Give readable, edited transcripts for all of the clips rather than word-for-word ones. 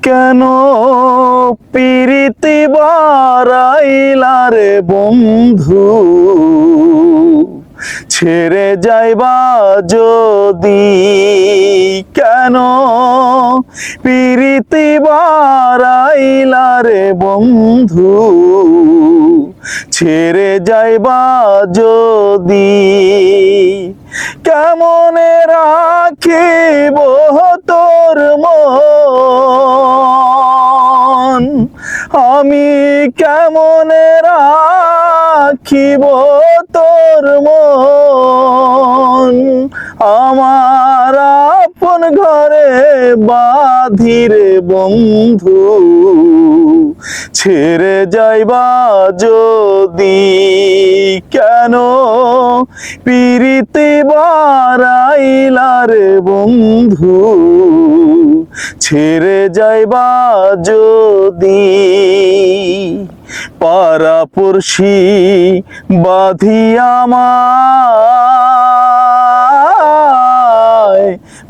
কেন পিরিতি বারাইলা রে বন্ধু, ছেড়ে যাইবা যদি। কেন পিরিতি বারাইলা রে বন্ধু, ছেড়ে যাইবা যদি। কেমনে রাখিব তোর মন, আমি কেমনে রাখিব তোর মন। আমার আপন ঘরে বাঁধিরে বন্ধু, ছেড়ে যাইবা যদি। কেন পিরিতি বারাইলা রে বন্ধু, ছেড়ে যাইবা যদি। পাড়াপড়শি বাঁধিয়া আমায়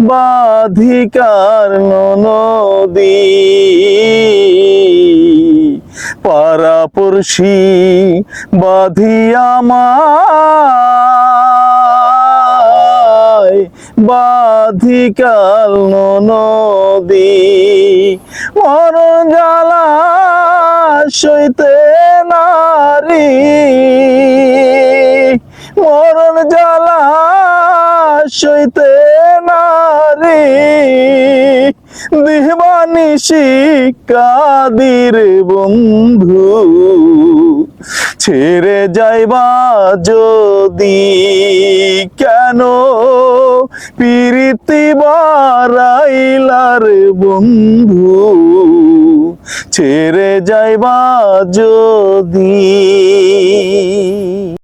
বাধিকার নদী। পাড়াপড়শি বাঁধিয়া আমায় বাধিকার নদী। মরণ জ্বালা সইতে নারী, মরণ জ্বালা সইতে নারী। দিবানিশি কাদিরে বন্ধু, ছেড়ে যাইবা যদি। কেন পিরিতি বারাইলা রে বন্ধু, ছেড়ে যাইবা যদি।